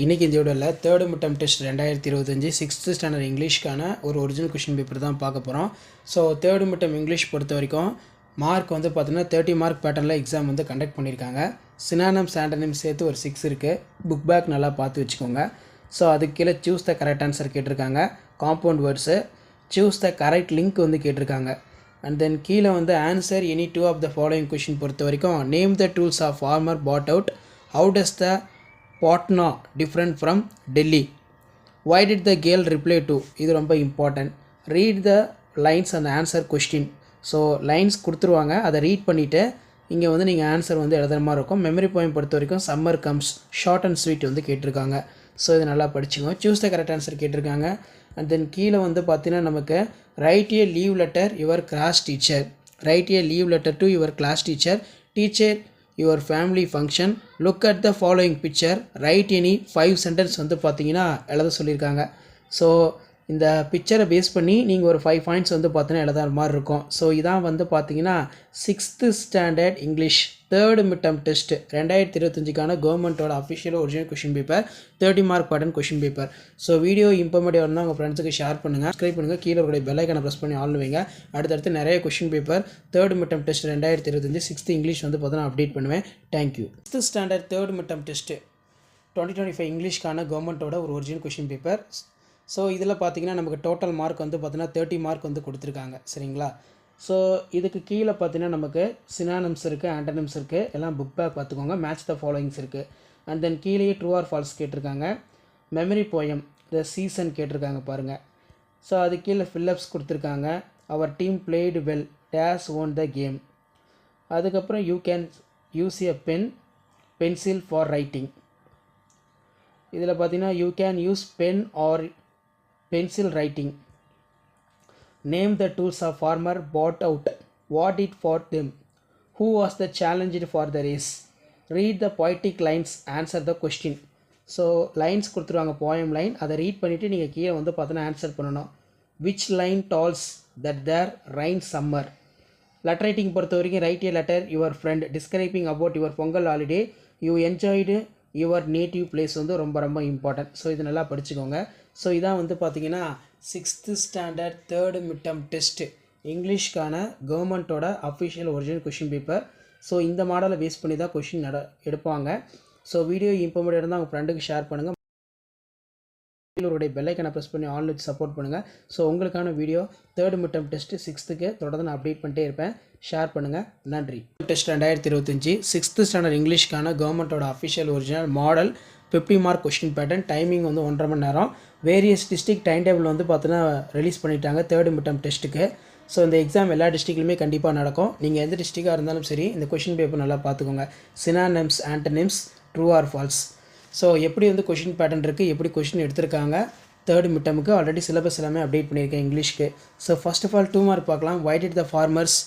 இன்றைக்கி இந்த வீடியோவில் third midterm test 2025 sixth standard இங்கிலீஷ்க்கான ஒரு ஒரிஜினல் கொஷின் பேப்பர் தான் பார்க்க போகிறோம். ஸோ தேர்டு மிட்டம் இங்கிலீஷ் பொறுத்த வரைக்கும் மார்க் வந்து பார்த்திங்கன்னா 30 மார்க் பேட்டர்னில் எக்ஸாம் வந்து கண்டக்ட் பண்ணியிருக்காங்க. சினானிம்ஸ் ஆண்டனிம்ஸ் சேர்த்து ஒரு 6 இருக்குது. புக் பேக் நல்லா பார்த்து வச்சுக்கோங்க. ஸோ அதுக்கு கீழே சூஸ் த கரெக்ட் ஆன்சர் கேட்டிருக்காங்க. Compound words choose the correct link வந்து கேட்டிருக்காங்க. அண்ட் தென் கீழே வந்து answer any 2 of the following question பொறுத்த வரைக்கும் name the tools of farmer pot out. How does the Patna different from Delhi? Why did the girl reply to? இது ரொம்ப important. Read the lines அந்த answer question. So lines கொடுத்துருவாங்க, அதை read பண்ணிவிட்டு இங்கே வந்து நீங்கள் ஆன்சர் வந்து எழுதுகிற மாதிரி இருக்கும். மெமரி பாயிண்ட் பொறுத்த வரைக்கும் summer comes short and sweet வந்து கேட்டிருக்காங்க. ஸோ இது நல்லா படிச்சுக்கோங்க. சூஸ் த கரெக்ட் ஆன்சர் கேட்டிருக்காங்க. அண்ட் தென் கீழே வந்து பார்த்தீங்கன்னா நமக்கு write a leave letter your class teacher. Write a leave letter to your class teacher. Teacher your family function. Look at the following picture. Write any 5 sentence வந்து பார்த்தீங்கன்னா எழுத சொல்லியிருக்காங்க. So இந்த பிக்சரை பேஸ் பண்ணி நீங்கள் ஒரு 5 பாயிண்ட்ஸ் வந்து பார்த்தீங்கன்னா எழுதுற மாதிரி இருக்கும். ஸோ இதான் வந்து பார்த்தீங்கன்னா 6th standard English third midterm test 2025க்கான கவர்மெண்ட்டோட official original question paper 30 mark pattern question paper. So video இம்பார்மெண்ட்டாக இருந்தால் உங்கள் ஃப்ரெண்ட்ஸுக்கு ஷேர் பண்ணுங்கள், சப்ஸ்கிரைப் பண்ணுங்கள், கீழே ஒரு பெல் ஐக்கானை ப்ரெஸ் பண்ணி ஆல் வைங்க. அடுத்தடுத்து நிறைய question paper third midterm test 2025 6th English வந்து பார்த்தீங்கன்னா அப்டேட் பண்ணுவேன். Thank you. 6th standard third midterm test 2025 இங்கிலீஷ்க்கான கவர்மெண்ட்டோட ஒரு ஒரிஜினல் கொஷின் பேப்பர். ஸோ இதில் பார்த்தீங்கன்னா நமக்கு டோட்டல் மார்க் வந்து பார்த்தீங்கன்னா 30 மார்க் வந்து கொடுத்துருக்காங்க. சரிங்களா? ஸோ இதுக்கு கீழே பார்த்தீங்கன்னா நமக்கு சினானிம்ஸ் இருக்குது, ஆண்டனிம்ஸ் இருக்குது, எல்லாம் புக் பேக் பார்த்துக்கோங்க. மேட்ச் த ஃபாலோயிங்ஸ் இருக்குது. அண்ட் தென் கீழேயே ட்ரூ ஆர் ஃபால்ஸ் கேட்டிருக்காங்க. மெமரி போயம் த சீசன் கேட்டிருக்காங்க பாருங்கள். ஸோ அது கீழே ஃபில்லப்ஸ் கொடுத்துருக்காங்க. Our team played well days on the game. அதுக்கப்புறம் you can use a pencil for writing. இதில் பார்த்தீங்கன்னா you can use pen or pencil writing. Name the tools of farmer pot out. What it for them. Who was the challenge for the race. Read the poetic lines. Answer the question. So lines கொடுத்துருவாங்க, poem line. அதை read பண்ணிவிட்டு நீங்கள் கீழே வந்து பார்த்தீங்கன்னா answer பண்ணணும். Which line tells that there rain summer. Letter writing பொறுத்த வரைக்கும் write a letter your friend describing about your Pongal holiday you enjoyed your native place வந்து ரொம்ப ரொம்ப இம்பார்ட்டன்ட். ஸோ இது நல்லா படிச்சுக்கோங்க. ஸோ இதான் வந்து பார்த்தீங்கன்னா 6th standard third midterm test இங்கிலீஷ்க்கான கவர்மெண்ட்டோட official original question paper. So இந்த மாடலை பேஸ் பண்ணி தான் கொஷின் எடுப்பாங்க. ஸோ வீடியோ இம்பார்மெண்ட் இருந்தால் உங்கள் ஃப்ரெண்டுக்கு ஷேர் பண்ணுங்கள். உங்களுடைய பெல் ஐக்கானை ப்ரெஸ் பண்ணி ஆல் வச்சு சப்போர்ட் பண்ணுங்கள். ஸோ உங்களுக்கான video third midterm test 6th தொடர்ந்து நான் அப்டேட் பண்ணிட்டே இருப்பேன். ஷேர் பண்ணுங்கள். நன்றி. டெஸ்ட் 2025 6th ஸ்டாண்டர்ட் இங்கிலீஷ்க்கான கவர்மெண்ட்டோட official original model 50 mark question pattern. Timing வந்து 1.5 மணி நேரம். வேரியஸ் டிஸ்ட்ரிக்ட் டைம் டேபிள் வந்து பார்த்தீங்கன்னா ரிலீஸ் பண்ணிட்டாங்க தேர்டு மிட்டம் டெஸ்ட்டுக்கு. ஸோ இந்த எக்ஸாம் எல்லா டிஸ்ட்ரிக்ட்லையுமே கண்டிப்பாக நடக்கும். நீங்கள் எந்த டிஸ்ட்ரிக்டாக இருந்தாலும் சரி இந்த கொஷின் பேப்பர் நல்லா பார்த்துக்கோங்க. Synonyms antonyms true or false. So எப்படி வந்து கொஷின் பேட்டர்ன் இருக்குது, எப்படி கொஷின் எடுத்திருக்காங்க தேர்டு மிட்டமுக்கு ஆல்ரெடி சிலபஸ் எல்லாமே அப்டேட் பண்ணியிருக்கேன் இங்கிலீஷ்க்கு. So first of all 2 mark பார்க்கலாம். Why did the farmers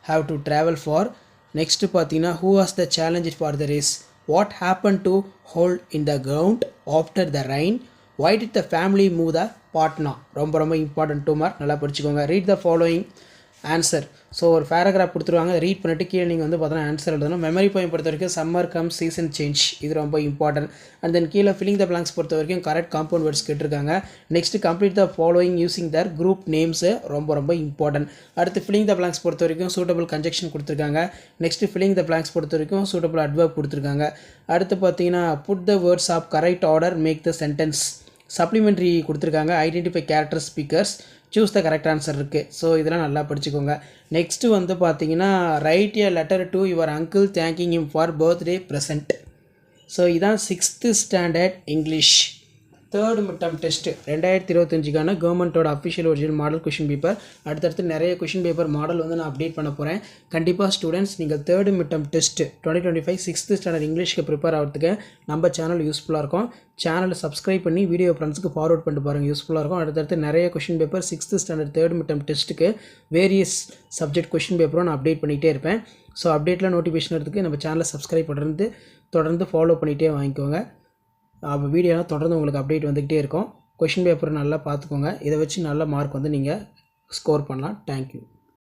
have to travel far. Next பார்த்தீங்கன்னா who was the challenge for the race. What happen to hold in the ground after the rain. Why did the family move the Patna. ரொம்ப ரொம்ப important 2 mark நல்லா படிச்சுக்கோங்க. Read the following answer. So ஒரு paragraph கொடுத்துருவாங்க, read பண்ணிட்டு கீழே நீங்கள் வந்து பார்த்தீங்கன்னா ஆன்சர் எழுதணும். மெமரி பாயிண்ட் பொறுத்த வரைக்கும் சம்மர் கம் சீசன் சேஞ்ச் இது ரொம்ப இம்பார்ட்டன்ட். அண்ட் தென் கீழே ஃபில்லிங் த பிளாங்க்ஸ் பொறுத்த வரைக்கும் கரெக்ட் காம்பவுண்ட் வேர்ட்ஸ் கேட்டிருக்காங்க. Next complete the following using their group names ரொம்ப ரொம்ப இம்பார்ட்டன்ட். அடுத்து ஃபில்லிங் த பிளாங்க்ஸ் பொறுத்த வரைக்கும் சூட்டபிள் கன்ஜெக்ஷன் கொடுத்துருக்காங்க. நெக்ஸ்ட் ஃபில்லிங் த பிளாங்க்ஸ் பொறுத்த வரைக்கும் சூட்டபிள் அட்வர்ப் கொடுத்துருக்காங்க. அடுத்து பார்த்தீங்கன்னா put the words of correct order make the sentence. Supplementary கொடுத்துருக்காங்க. Identify character speakers. Choose the correct answer இருக்குது. ஸோ இதெல்லாம் நல்லா படிச்சுக்கோங்க. நெக்ஸ்ட்டு வந்து பார்த்தீங்கன்னா write a letter to your uncle thanking him for birthday present. So இதான் 6th standard English third midterm test 2025க்கான கவர்மெண்ட்டோட official original model question paper. அடுத்தடுத்து நிறைய கொஷின் பேப்பர் மாடல் வந்து நான் அப்டேட் பண்ண போகிறேன். கண்டிப்பாக ஸ்டூடெண்ட்ஸ் நீங்கள் third midterm test 2025 6th standard இங்கிலீஷ்க்கு ப்ரிப்பேர் ஆகிறதுக்கு நம்ம சேனல் யூஸ்ஃபுல்லாக இருக்கும். சேனலை சப்ஸ்கிரைப் பண்ணி வீடியோ ஃப்ரெண்ட்ஸுக்கு ஃபார்வர்ட் பண்ணிட்டு பாருங்கள், யூஸ்ஃபுல்லாக இருக்கும். அடுத்தடுத்து நிறைய question paper 6th standard third midterm டெஸ்ட்டுக்கு வேரியஸ் சப்ஜெக்ட் கொஷின் பேப்பரும் நான் அப்டேட் பண்ணிகிட்டே இருப்பேன். ஸோ அப்டேட்டில் நோட்டிஃபிகேஷன் எடுத்துக்கு நம்ம சேனலை சப்ஸ்கிரைப் பண்ணுறது தொடர்ந்து ஃபாலோ பண்ணிகிட்டே வாங்கிக்கோங்க. அப்போ வீடியோலாம் தொடர்ந்து உங்களுக்கு அப்டேட் வந்துக்கிட்டே இருக்கும். கொஷின் பேப்பர் நல்லா பார்த்துக்கோங்க. இதை வச்சு நல்ல மார்க் வந்து நீங்கள் ஸ்கோர் பண்ணலாம். தேங்க்யூ.